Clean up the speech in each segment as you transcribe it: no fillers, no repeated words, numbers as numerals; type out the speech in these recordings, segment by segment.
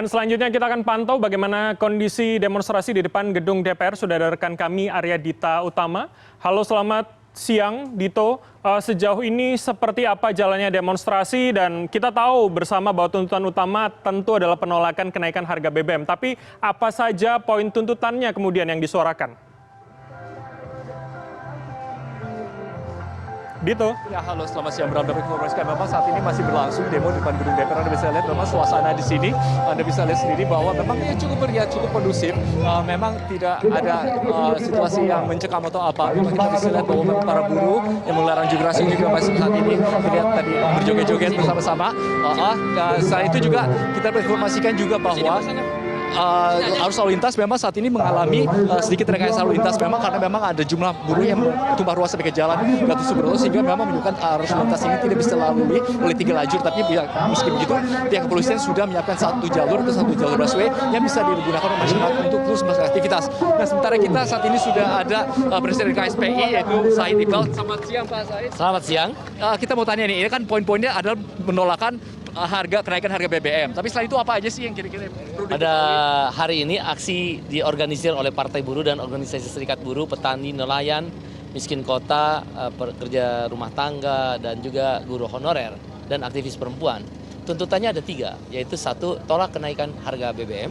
Dan selanjutnya kita akan pantau bagaimana kondisi demonstrasi di depan gedung DPR. Sudah ada rekan kami Arya Dita Utama. Halo, selamat siang Dito. Sejauh ini seperti apa jalannya demonstrasi, dan kita tahu bersama bahwa tuntutan utama tentu adalah penolakan kenaikan harga BBM. Tapi apa saja poin tuntutannya kemudian yang disuarakan? Dito. Ya, halo, selamat siang. Dapat informasikan memang saat ini masih berlangsung demo di depan gedung DPR. Anda bisa lihat memang suasana di sini. Anda bisa lihat sendiri bahwa memang ya cukup meriah, cukup kondusif. Memang tidak ada situasi yang mencekam atau apa. Memang kita bisa lihat bahwa memang para buruh yang menggelar unjuk rasa juga masih saat ini terlihat tadi berjoget-joget bersama-sama. Selain itu juga kita informasikan juga bahwa arus lalu lintas memang saat ini mengalami sedikit rekayasa lalu lintas memang karena memang ada jumlah buruh yang tumpah ruah sampai ke jalan Gatot Subroto, sehingga memang menunjukkan arus lalu lintas ini tidak bisa dilalui oleh 3 lajur. Tapi meski begitu pihak kepolisian sudah menyiapkan satu jalur busway yang bisa digunakan oleh masyarakat untuk terus beraktivitas. Nah, sementara kita saat ini sudah ada Presiden KSPI yaitu Said Iqbal. Selamat siang Pak Said. Selamat siang. Kita mau tanya nih, ini kan poin-poinnya adalah penolakan kenaikan harga BBM. Tapi selain itu apa aja sih yang kira-kira perlu Pada hari ini aksi diorganisir oleh Partai Buruh dan Organisasi Serikat Buruh, Petani, Nelayan, Miskin Kota, Pekerja Rumah Tangga, dan juga guru honorer dan aktivis perempuan. Tuntutannya ada 3, yaitu 1, tolak kenaikan harga BBM.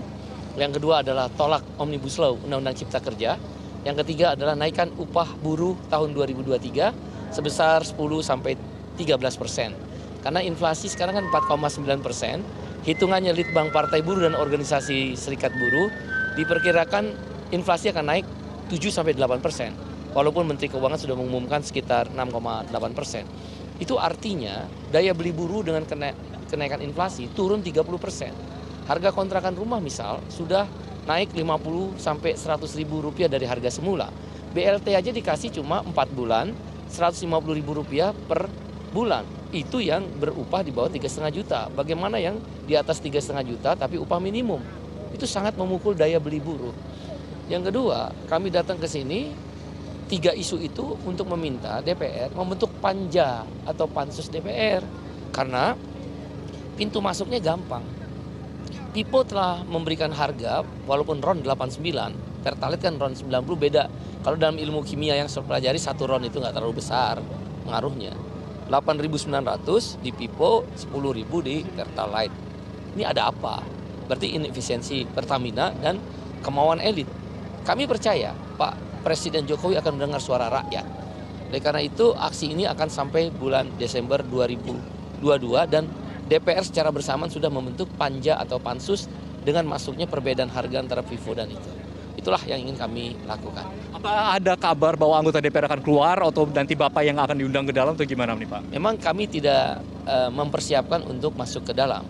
Yang kedua adalah tolak Omnibus Law, Undang-Undang Cipta Kerja. Yang ketiga adalah naikkan upah buruh tahun 2023 sebesar 10-13%. Karena inflasi sekarang kan 4,9%, hitungannya Litbang Partai Buruh dan Organisasi Serikat Buruh diperkirakan inflasi akan naik 7-8%. Walaupun Menteri Keuangan sudah mengumumkan sekitar 6,8%. Itu artinya daya beli buruh dengan kenaikan inflasi turun 30%. Harga kontrakan rumah misal sudah naik 50-100 ribu rupiah dari harga semula. BLT aja dikasih cuma 4 bulan, 150 ribu rupiah per bulan. Itu yang berupah di bawah 3,5 juta. Bagaimana yang di atas 3,5 juta tapi upah minimum? Itu sangat memukul daya beli buruh. Yang kedua, kami datang ke sini 3 isu itu untuk meminta DPR membentuk panja atau pansus DPR. Karena pintu masuknya gampang. Pipo telah memberikan harga walaupun RON 89, Pertalite kan RON 90 beda. Kalau dalam ilmu kimia yang saya pelajari, 1 RON itu nggak terlalu besar pengaruhnya. 8.900 di Pipo, 10.000 di Pertalite. Ini ada apa? Berarti inefisiensi Pertamina dan kemauan elit. Kami percaya Pak Presiden Jokowi akan mendengar suara rakyat. Oleh karena itu aksi ini akan sampai bulan Desember 2022 dan DPR secara bersamaan sudah membentuk panja atau pansus dengan masuknya perbedaan harga antara Vivo dan itu. Itulah yang ingin kami lakukan. Apa ada kabar bahwa anggota DPR akan keluar atau nanti Bapak yang akan diundang ke dalam atau gimana nih Pak? Memang kami tidak mempersiapkan untuk masuk ke dalam.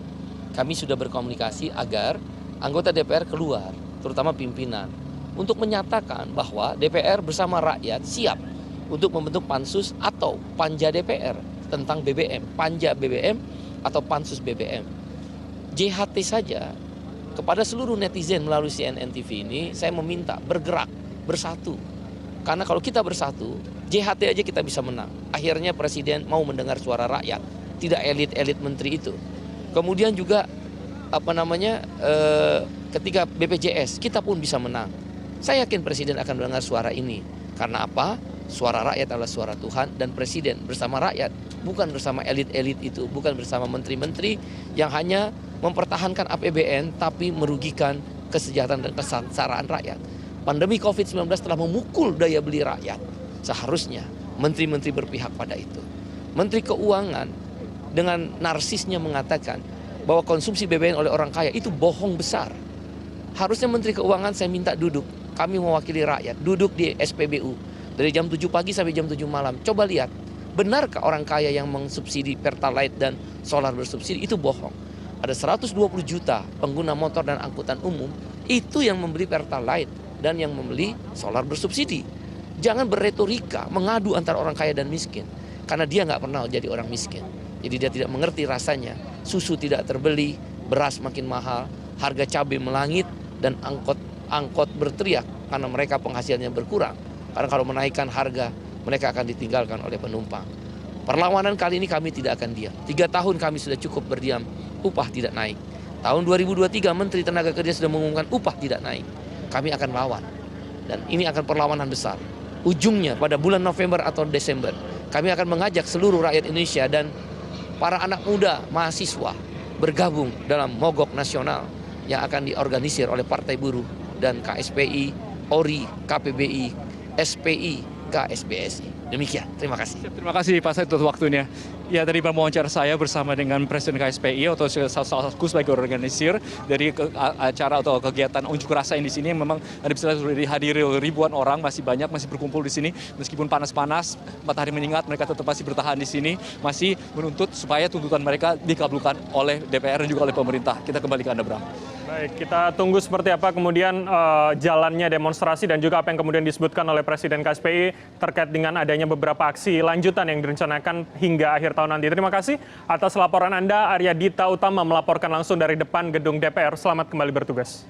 Kami sudah berkomunikasi agar anggota DPR keluar, terutama pimpinan, untuk menyatakan bahwa DPR bersama rakyat siap untuk membentuk pansus atau panja DPR tentang BBM, panja BBM atau pansus BBM. JHT saja. Kepada seluruh netizen melalui CNN TV ini, saya meminta bergerak, bersatu. Karena kalau kita bersatu, JHT aja kita bisa menang. Akhirnya Presiden mau mendengar suara rakyat, tidak elit-elit menteri itu. Kemudian juga ketika BPJS, kita pun bisa menang. Saya yakin Presiden akan mendengar suara ini. Karena apa? Suara rakyat adalah suara Tuhan, dan Presiden bersama rakyat, bukan bersama elit-elit itu, bukan bersama menteri-menteri yang hanya mempertahankan APBN tapi merugikan kesejahteraan dan kesengsaraan rakyat. Pandemi COVID-19 telah memukul daya beli rakyat. Seharusnya menteri-menteri berpihak pada itu. Menteri Keuangan dengan narsisnya mengatakan bahwa konsumsi BBM oleh orang kaya itu bohong besar. Harusnya Menteri Keuangan saya minta duduk. Kami mewakili rakyat, duduk di SPBU dari jam 7 pagi sampai jam 7 malam. Coba lihat, benarkah orang kaya yang mensubsidi Pertalite dan solar bersubsidi itu bohong? Ada 120 juta pengguna motor dan angkutan umum itu yang membeli Pertalite dan yang membeli solar bersubsidi. Jangan berretorika mengadu antara orang kaya dan miskin, karena dia nggak pernah jadi orang miskin. Jadi dia tidak mengerti rasanya. Susu tidak terbeli, beras makin mahal, harga cabai melangit, dan angkot berteriak karena mereka penghasilannya berkurang. Karena kalau menaikkan harga, mereka akan ditinggalkan oleh penumpang. Perlawanan kali ini kami tidak akan diam. 3 tahun kami sudah cukup berdiam, upah tidak naik. Tahun 2023 Menteri Tenaga Kerja sudah mengumumkan upah tidak naik. Kami akan lawan. Dan ini akan perlawanan besar. Ujungnya pada bulan November atau Desember, kami akan mengajak seluruh rakyat Indonesia dan para anak muda, mahasiswa bergabung dalam mogok nasional yang akan diorganisir oleh Partai Buruh dan KSPI, ORI, KPBI, SPI, KSBSI. Demikian, terima kasih. Terima kasih Pak Said untuk waktunya. Ya, tadi wawancara saya bersama dengan Presiden KSPI atau salah satu sebagai organisir dari acara atau kegiatan unjuk rasa yang di sini memang Anda bisa lihat sudah dihadiri ribuan orang, masih banyak, masih berkumpul di sini meskipun panas-panas, matahari menyengat, mereka tetap masih bertahan di sini, masih menuntut supaya tuntutan mereka dikabulkan oleh DPR dan juga oleh pemerintah. Kita kembali ke Anda, Bram. Baik, kita tunggu seperti apa kemudian jalannya demonstrasi dan juga apa yang kemudian disebutkan oleh Presiden KSPI terkait dengan adanya beberapa aksi lanjutan yang direncanakan hingga akhir tahun nanti. Terima kasih atas laporan Anda, Arya Dita Utama melaporkan langsung dari depan gedung DPR. Selamat kembali bertugas.